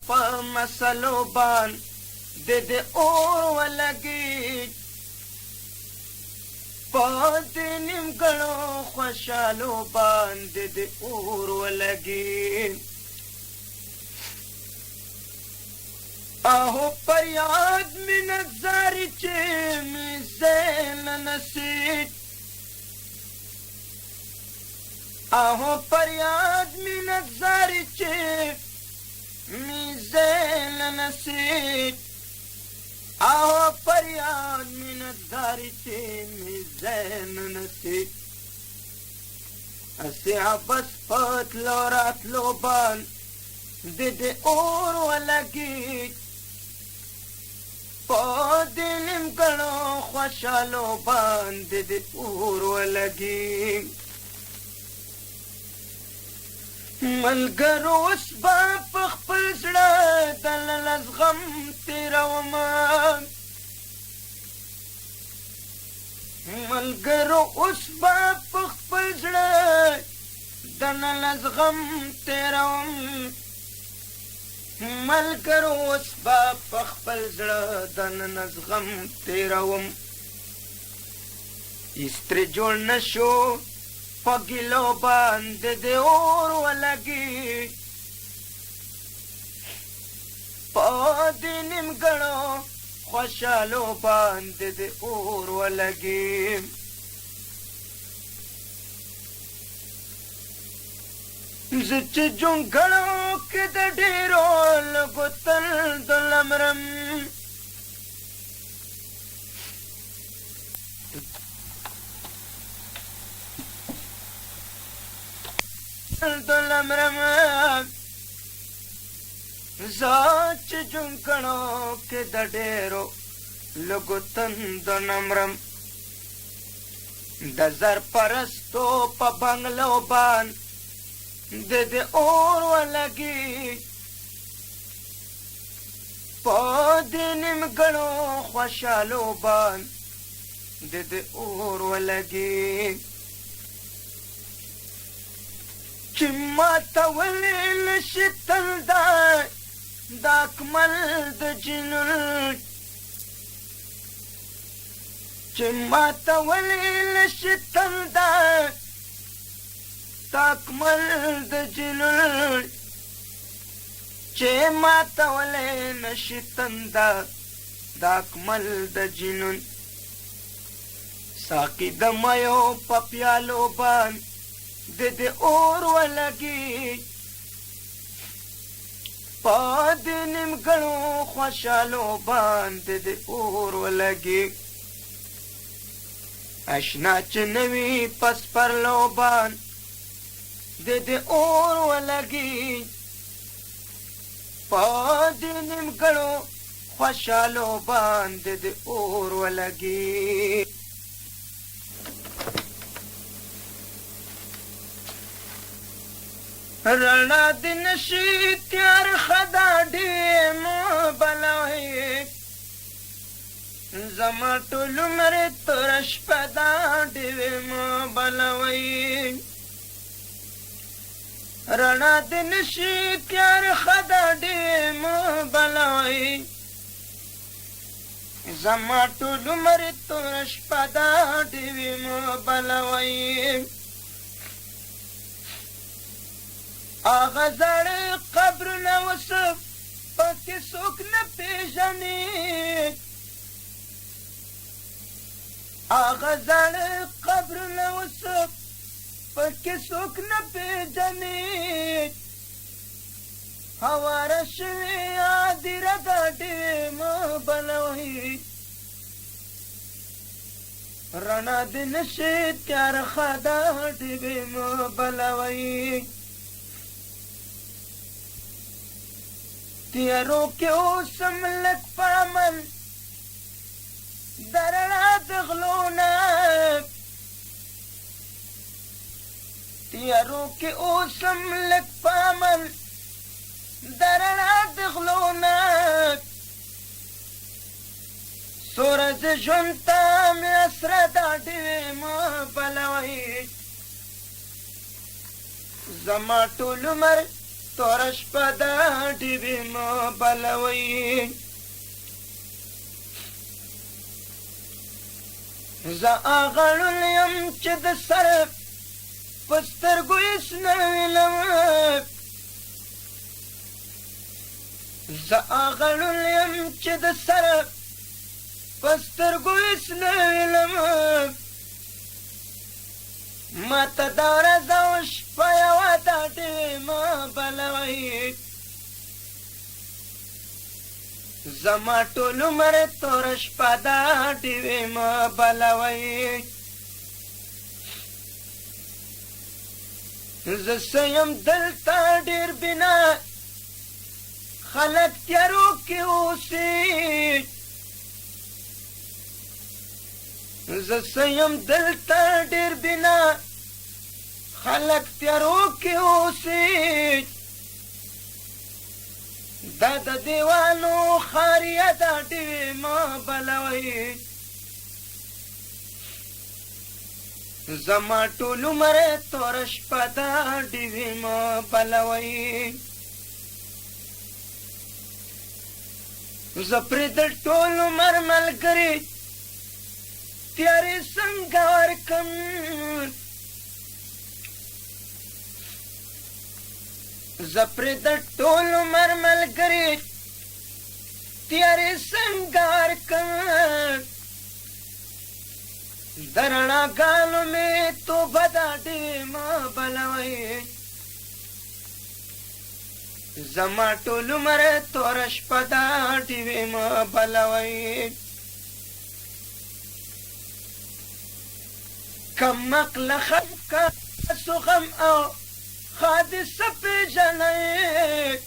په مسلو باندې د اور ولګي په دې نیمګړو خوشالو باندې د اور ولګي آهو پر یاد می نظاری چې می زین نسید آهو پر یاد می نظاری چې می زین نسید آهو پر یاد می نظاری چې می زین نسید اسی عبس پتلو راتلو بان د اور ولګي په دې نیمګړو خوشالو باندې د اور ولګي ملګرو اوس به په خپل زړه دننه زغم تېرومه ملګرو اوس به په خپل زړه دننه زغم تېروم ملګرو اوس به په خپل زړه دننه زغم تېروم ایسترې جوړ نه شو په ګیلو باندې د اور ولګي په دې نیمګړو خوشالو باندې د اور ولګي زه چې جونګړو کې د ډېرو لږو تل دلمرم زه چې جونګړو کې د ډېرو لږو تند نمرم د زر پرستو په بنګلو باندې د اور ولګي په دې نیمګړو خوشالو باندې د اور ولګي چې ماته ولې نشي تل دا اکمل د جنون چې ماته ولې نشي تل دا اکمل د جنون چې ماته ولې نشي تنده دا اکمل د جنون ساقي د مایو په پیالو باندې د اور ولګي په دې نیمګړو خوشالو باندې د اور ولګي اشنا چې نوي پس پرلو باندې د اور ولګي په دې نیمګړو خوشالو باندې د اور ولګي رڼا د نشي تیار خدا ډېم بلوي زما ټول عمر تور شپه دا ډېم بلوي رڼا د نشي تیار خدا ډېم بلوي زما ټول عمر تور شپه دا ډېم بلوي آغا زړه قبرونه اوس پکې څوک نه پېژني آغا زړه قبرونه اوس پکې څوک نه پېژني هواره شوې عادره دا ډېم بلوي رڼا د نشي تیار خدا ډېم بلوي تیارو کې اوسم لږ په عمل د رڼا د غلو نه تیارو کې اوسم لږ په عمل د رڼا د غلو نه سورج ژوند ته مې اسره دا ډېم بلوي زما ټول عمر توره شپه ده ډیوې مه بلوئ زه هغه ړوند یم چې د سر په سترګو هېڅ نه وینم زه هغه ړوند یم چې د سر په سترګو هېڅ نه وینم ما ته دا ورځ او شپه یوه دا ډیوې مه بلوئ زما ټول عمر توره شپه دا ډیوې مه بلوئ زه څه یم دلته ډېر بنا خلک تیارو کې اوسي زه څه یم دلته ډېر بنا خلک تیارو کې اوسي دا د دیوانو خاریه دا ډیوې مه بلوئ زما ټول عمر توره شپه دا ډیوې مه بلوئ زه پرې د ټول عمر ملګري تیارې څنګه ورکم زه پرې د ټول عمر ملګري تیارې څنګه ورکم د رڼاګانو مې توبه دا ډیوې مه بلوئ زما ټول عمر توره شپه دا ډیوې مه بلوئ کم عقله خلکه تاسو غم او حادثه پېژنئ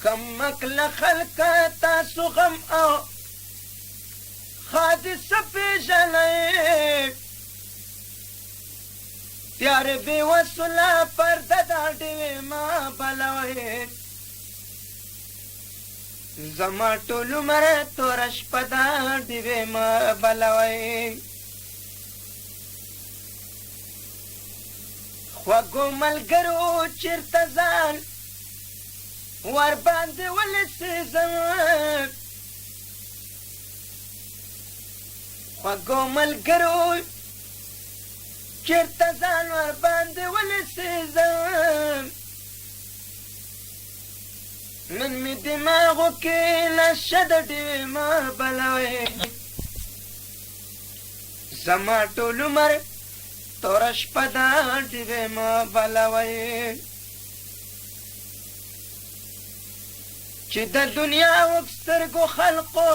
کم عقله خلکه تاسو غم او حادثه پېژنئ تیارې بې وسله پرده دا ډیوې مه بلوئ زما ټول عمر توره شپه دا ډیوې مه بلوئ خوږو ملګرو چېرته ځان ورباندې ولسېږم خوږو ملګرو چېرته ځان ورباندې ولسېږم نن مې دماغو کې نشه د ډیوې مه بلوئ زما ټول عمر توره شپه دا ډیوې مه بلوئ چې د دنیا وږ سترګو خلقو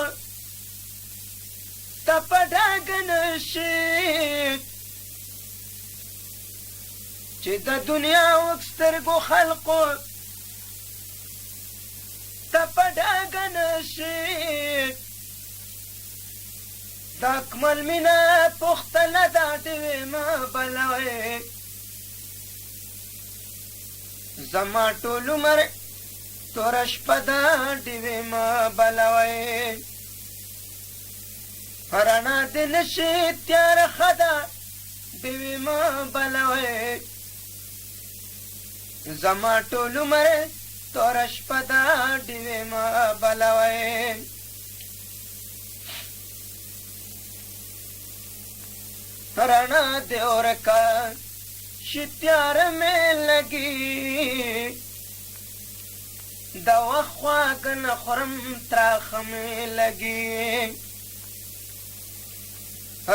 ته په ډاګه نشي چې د دنیا وږ سترګو خلقو ته په ډاګه نشي د اکمل مینه پوښتنه دا ډیوې مه بلوئ زما ټول عمر توره شپه دا ډیوې مه بلوئ رڼا دې نشي تیاره ښه ده ډیوې مه بلوئ زما ټول عمر توره شپه دا ډیوې مه بلوئ رڼا دې ورکه شي تیاره مې لګي د وخت خواږه نه خورم تراخه مې لګي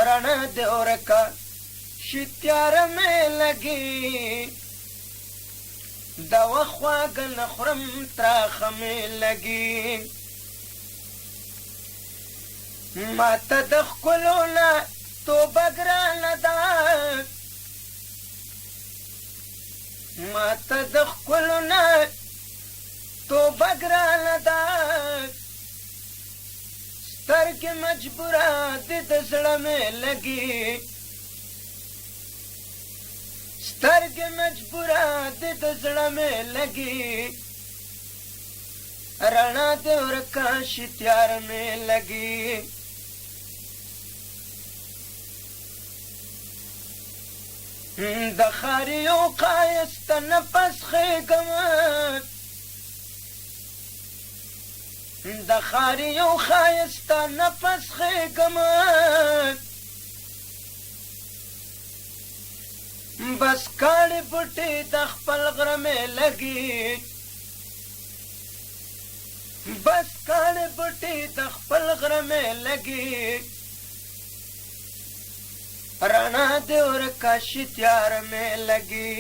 رڼا دې ورکه شي تیاره مې لګي د وخت خواږه نه خورم تراخه مې لګي ما ته د ښکلو نه توبه ګرانه ده ما ته د ښکلو نه توبه ګرانه ده سترګې مجبوره دې د زړه مې لګي سترګې مجبوره دې د زړه مې لګي رڼا دې ورکه شي تیاره مې لګي د خاریو ښایست نفس خېږم د خاریو ښایست نفس خېږم بس کاڼې بوټي د خپل غره مې لګي بس کاڼې بوټي د خپل غره مې لګي رڼا دې ورکه شي تیار مې لګي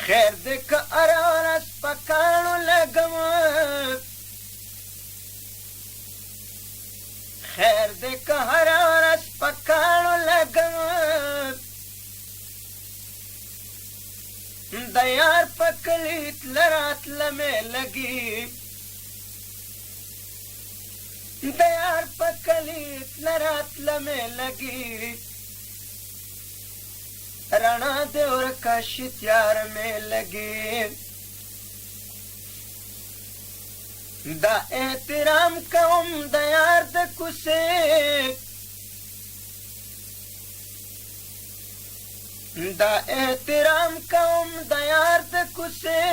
خیر دې که هره ورځ په کاڼو لګم خیر دې که هره ورځ په کاڼو لګم د یار په کلي تله راتله مې لګي د یار په کلي تله راتله مې لګي رڼا دې ورکه شي تیار مې لګي دا احترام کوم د یار د کوڅې دا احترام کوم د یار د کوڅې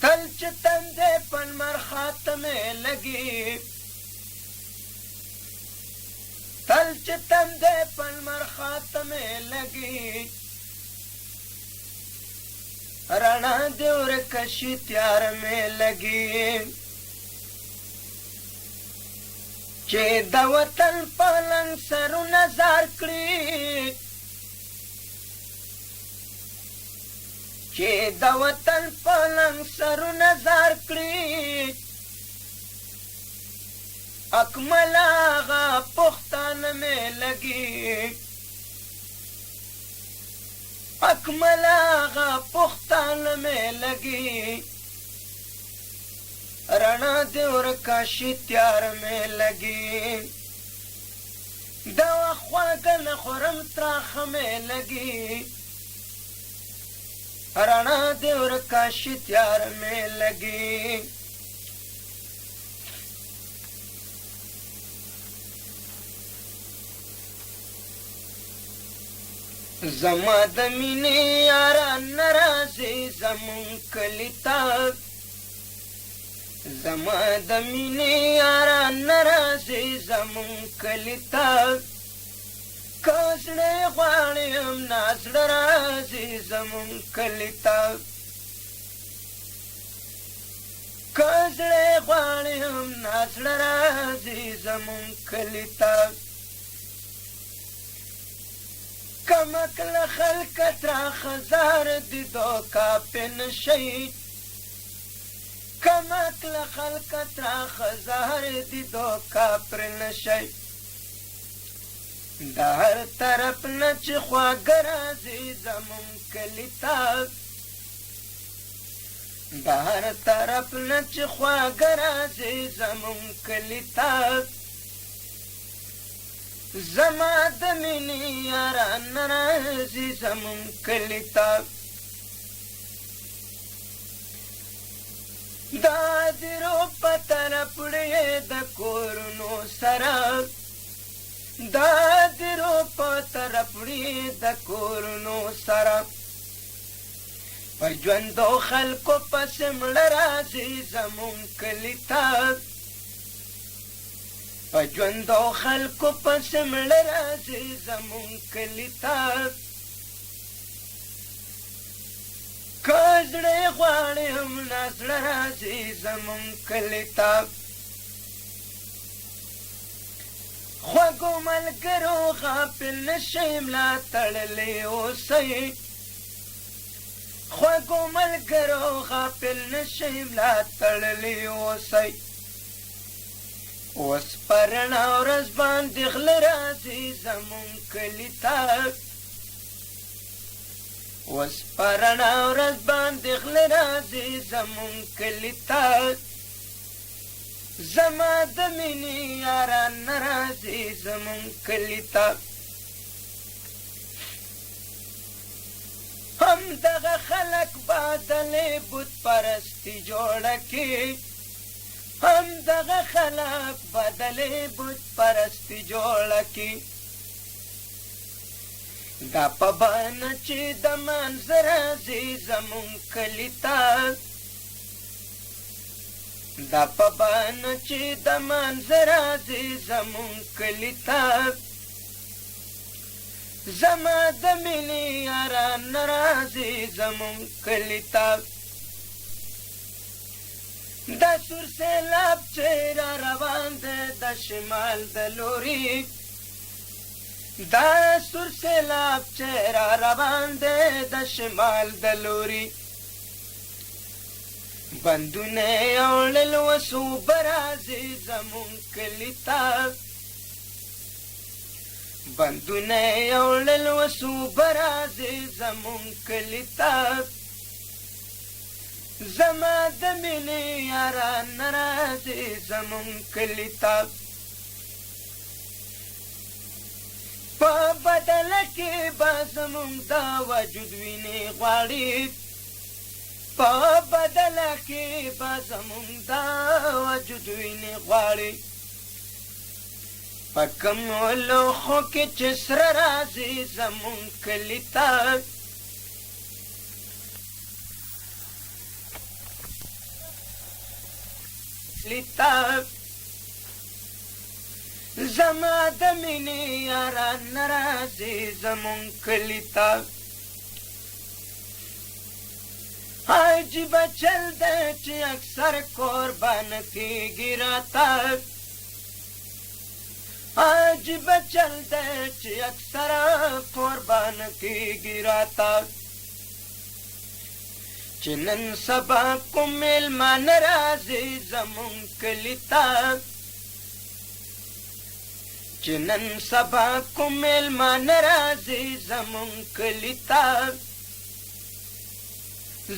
تل چې تندې په لمر خاته مې لګي تل چې تندې په لمر خاته مې لګي رڼا دې ورکه شي تیار مې لګي چې د وطن په لنګ سرونه زار کړي چې د وطن په لنګ سرونه زار کړي اکمل آغا پښتانه مې لګي اکمل آغا پښتانه مې لګي رڼا دې ورکه شي تیار مې لګي د خواږه نه خورم تراخه مې لګي رڼا دې ورکه شي تیار مې لګي زما د مینې یاران ناراضي زمون کلي ته زما د مینې یاران ناراضي زمون کلي ته که زړه غواړي هم نازړه راځي زمون کلي ته که زړه غواړي هم نازړه راځي زمون کلي ته کمکل خلق تراخه زهر دي دوکا په نشي کمکل خلق تراخه زهر دي دوکا پر نشي د هر طرف نه چې خواږه راځي زمون کلي ته د هر طرف نه چې خواږه راځي زمون کلي ته زما د مینې یاران ناراضي زمون کلي ته دا دیرو په طرف وړې د کورونو سره دا دیرو په طرف وړې د کورونو سره په ژوندو خلکو پسې مړه راځي زمون کلي ته په ژوندو خلکو پسې مړه راځي زمون کلي ته که زړه غواړي هم نازړه راځي زمون کلي ته خوږو ملګرو غافل نشئ ملا تړلی اوسئ خوږو ملګرو غافل نشئ ملا تړلی اوسئ اوس په رڼا ورځ باندې غله راځي زمون کلي ته اوس په رڼا ورځ باندې غله راځي زمون کلي ته زما د مینې یاران ناراضي زمون کلي ته همدغه خلک به دلې بت پرستي جوړه کړي هم دغه خلق بدلې بت پرستی جوړه کی دا په بانه چې د منظر راځي زمون کلي ته دا په بانه چې د منظر راځي زمون کلي ته زما د مینې یاران راځي زمون کلي ته دا سور سیلاب چې را روان دی د شمال د لوري دا سور سیلاب چې را روان دی د شمال د لوري بندونه یوړل وسو برازي زمون کلي ته بندونه یوړل وسو برازي زمون کلي ته زما د مینې یاران راځي زمون کلي ته په بدله کې به زمون دا وجود وینې غواړي په بدله کې به زمون دا وجود وینې غواړي په کومو لوښو کې چې سره راځي زمون کلي ته زما د مینې یاران راځي زمون کلي ته عجیبه چل دی چې اکثر قربان کېږي راته عجیبه چل دی چې اکثر قربان کېږي راته چې نن سبا کوم میلمان راځي زمون کلي ته چې نن سبا کوم میلمان راځي زمون کلي ته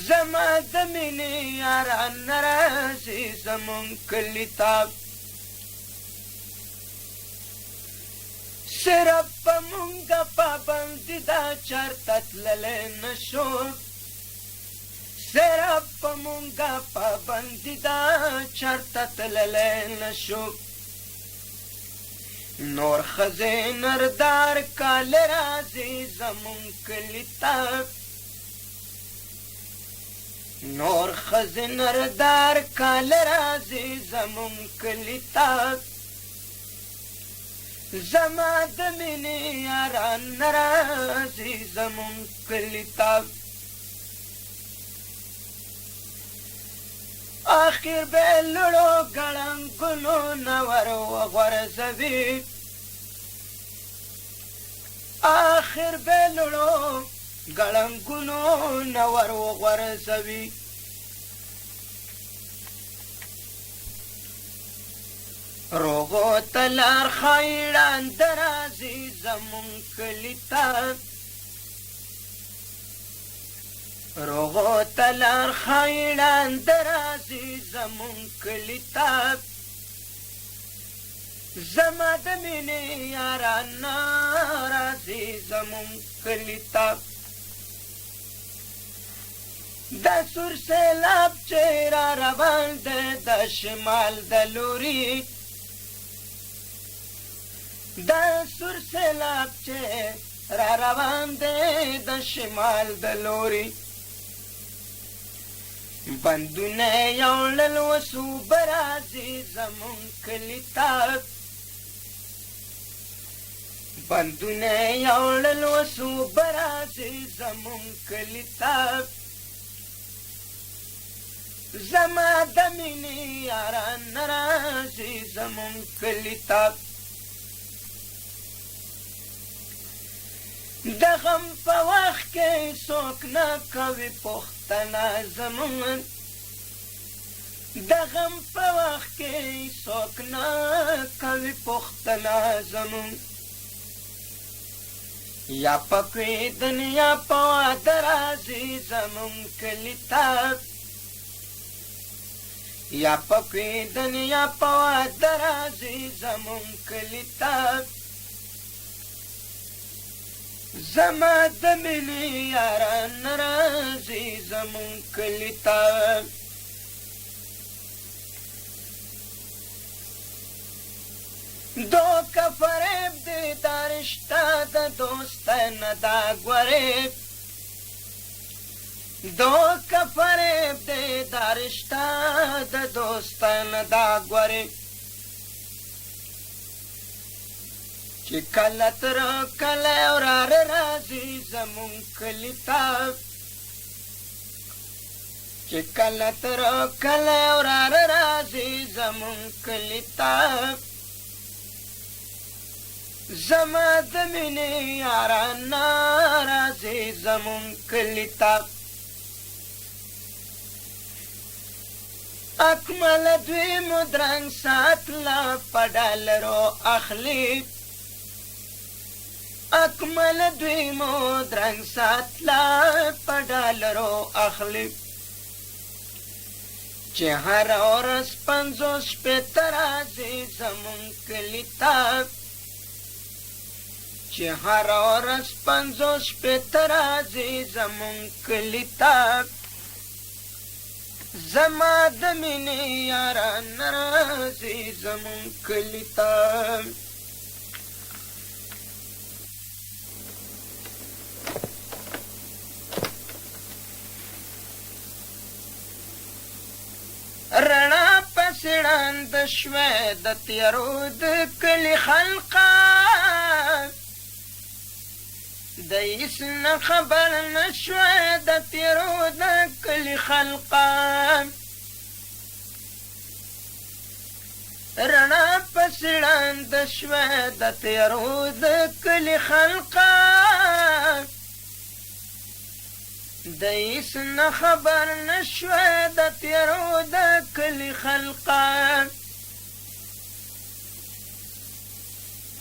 زما د مینې یاران راځي زمون کلي ته صرف په مونږه پابندي دا چرته تللی نشو صرف په مونږه پابندي دا چرته تللی نشو نور ښځې نردار کاله راځي زمون کلي ته نور ښځې نردار کاله راځي زمون کلي ته زما د مینې یاران راځي زمون کلي ته آخر به لړو ګړنګونو نه ور وغورځوي آخر به لړو ګړنګونو نه ور وغورځوي روغو ته لار ښایي ړانده راځي زمون کلي ته روغو ته لار ښایي ړانده راځي زمون کلي ته زما د مینې یاران راځي زمون کلي ته دا سور سیلاب چې را روان دی د شمال د لوري دا سور سیلاب چې را روان دی د شمال د لوري بندونه یوړل وسو برازي زمون کلي ته بندونه یوړل وسو برازي زمون کلي ته زما د مینې یاران راځي زمون کلي ته د غم په وخت کې څوک نه کوي پوښتنه زمون د غم په وخت کې څوک نه کوي پوښتنه زمون یا پکوي دنیا په واده راځي زمون کلي ته یا پکوي دنیا په واده راځي زمون کلي ته زما د مینې یاران راځي زمون کلي ته دوکه فریب دی دا رشته د دوستی نه دا ګورې دوکه فریب دی دا رشته د دوستی نه دا ګورې چې کله تر کله وراره راځي زمونږ کلي ته چې کله تر کله وراره راځي زمونږ کلي ته زما د مینې یارانه راځي زمونږ کلي ته اکمل دوی مو درنګ ساتله په ډالرو اخلي اکمل دوی مو درنګ ساتله په ډالرو اخلي چې هره ورځ 50 شپېته راځي زمونږ کلي ته چې هره ورځ 50 شپېته راځي زمونږ کلي ته زما د مینې یارانه راځي زمونږ کلي ته رڼا پسې ړنده شوې د تیارو د کلي خلقه د هېڅ نه خبر نه شوې د تیارو د کلي خلقه رڼا پسې ړنده شوې د تیارو د کلي خلقه د هېڅ نه خبر نه شوې د تیارو د کلي خلقه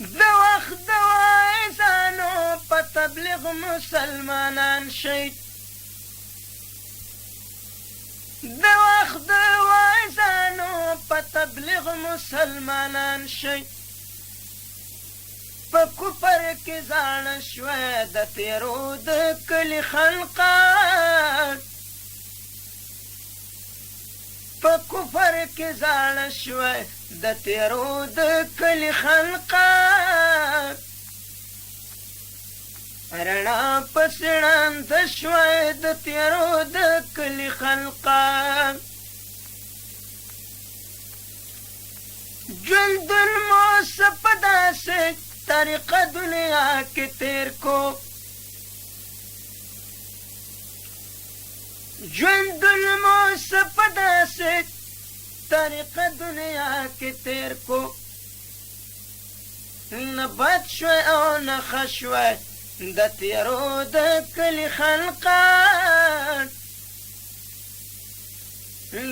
د وخت د وایزانو په تبلیغ مسلمانان شئ د وخت د وایزانو په تبلیغ مسلمانان شئ په کفر کې زاړه شوې د تیرو د کلي خلقه په کفر کې زاړه شوې د تیرو د کلي خلقه رڼا پسې ړنده شوې د تیرو د کلي خلقه ژوندون مو څه په داسې طریقه دنیا کې تیر کو ژوندون مو څه په داسې طریقه دنیا کې تیر کو نه بد شوی او نه ښه شوی د تیرو د کلي خلقه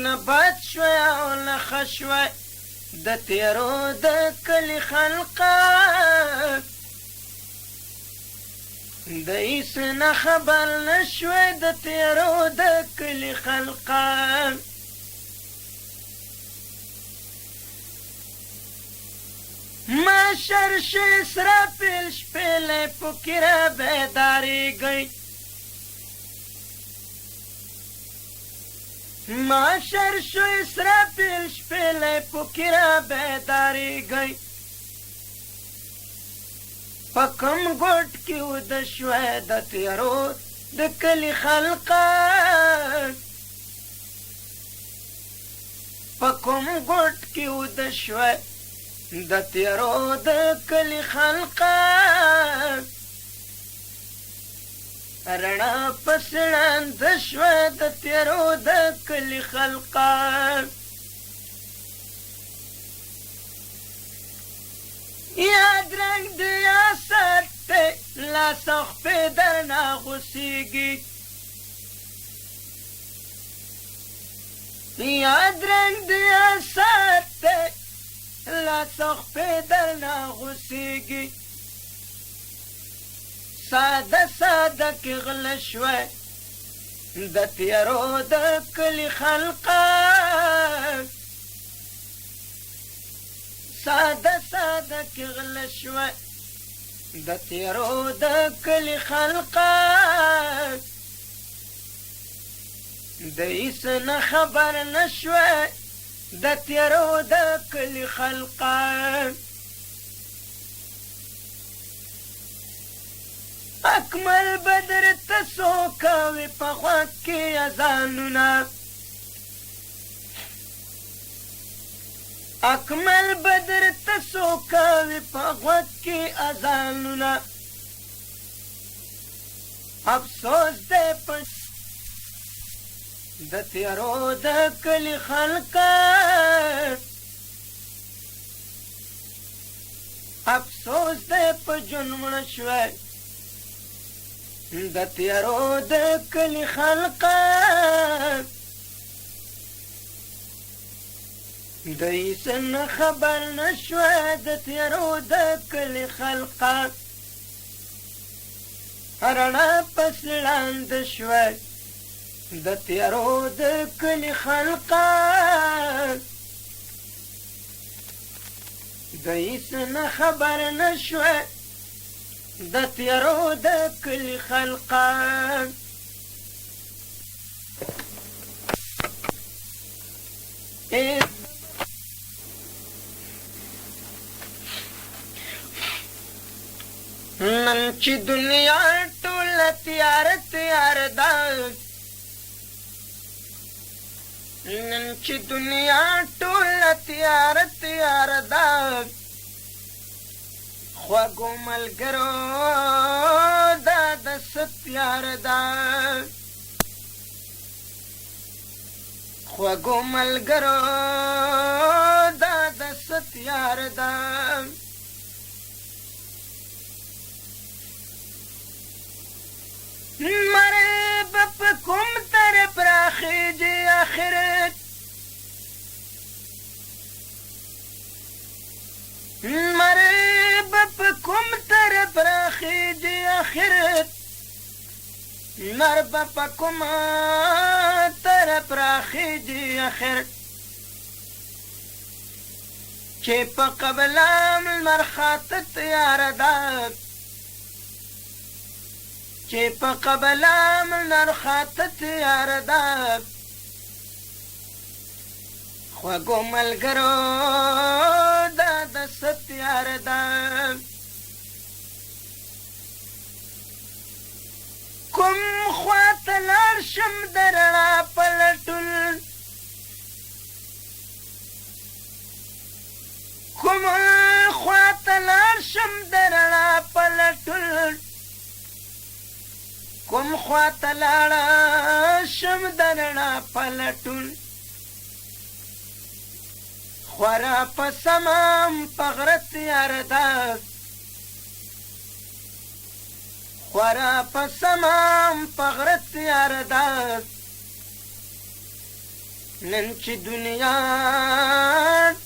نه بد شوی او نه ښه شوی د تیرو د کلي خلقه د هېڅ نه خبر نه شوی د تیرو د کلي خلقه معاشر شو اسرافیل شپېلې پکې را بیدارېږئ معاشر شو اسرافیل شپېلې پکې را بیدارېږئ په کوم ګوټ کې وده شوی د تیرو د کلي خلقه په کوم ګوټ کې وده شوی د تیرو د کلي خلقه رڼا پسې ړنده شوه د تیرو د کلي خلقه یاد رنګ د یاسر دی لاس او خپې درنه غوسېږي یاد رنګ د یاسر دی لاس او خپې درنه غوسېږي ساده ساده کې غله شوه د تیرو د کلي خلقه ساده ساده کې غله شوه د تیرو د کلي خلقه د هېڅ نه خبر نه شوه د تیرو د کلي خلقه اکمل بدر ته سوکاوي په غوږ کې اذانونه اکمل بدر ته سوکاوي په غوږ کې اذانونه افسوس دی په د تیارو د کلي خلکه افسوس دی په ژوند مړه شوی د تیارو د کلي خلقه دوی څه نه خبر نه شوه د تیارو د کلي خلقه رڼا پسې ړانده شوه د تیارو د کلي خلقه دوی څه نه خبر نه شوه د تیارو د کلي خلقه نن چې دنیا ټوله تیار تیار ده نن چې دنیا ټوله تیار تیار ده خوږو ملګرو دا د څه تیار ده خوږو ملګرو دا د څه تیار ده مرې به په کوم طرف راخېږي آخرت مرې به په کوم طرف راخېږي آخرت مر به په کوم طرف راخېږي آخرت چې په قبله لمر خاته تیاره ده چې په قبله لمر خاته تیاره ده خوږو ملګرو دا د څه تیاره ده کوم خواته لاړ شم د رڼا په لټون کوم خواته لاړ شم د رڼا په لټون کوم خواته لاړه شم د رڼا په لټون خورا په سمام په غره تیاره ده خورا په سمام په غره تیاره ده نن چې دنیا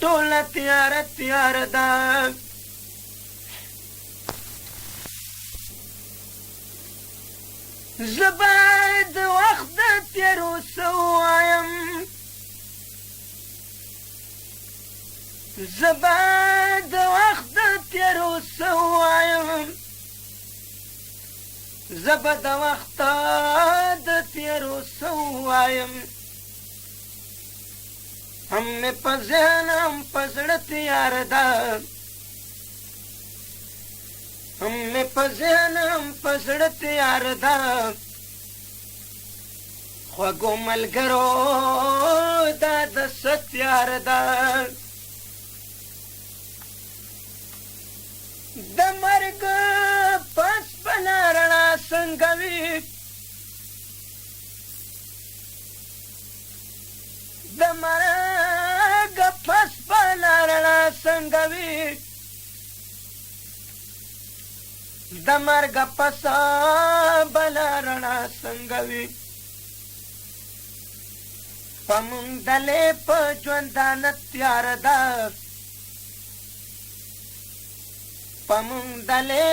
ټوله تیاره تیاره ده زه باید د وخت د تېرو څه ووایم زه باید د وخت د تېرو څه ووایم زه به د وخت د تېرو څه ووایم هم مې په ذهن هم په زړه تیاره ده هم مې په ذهن هم په زړه تیاره ده خوږو ملګرو دا د څه تیاره ده د مرګ پس بله رڼا څنګه وي د مرګ پس بله رڼا څنګه وي د مرګ پس بله رڼا څنګه وي په مونږ دلې په ژوندانه تیاره ده په مونږ دلې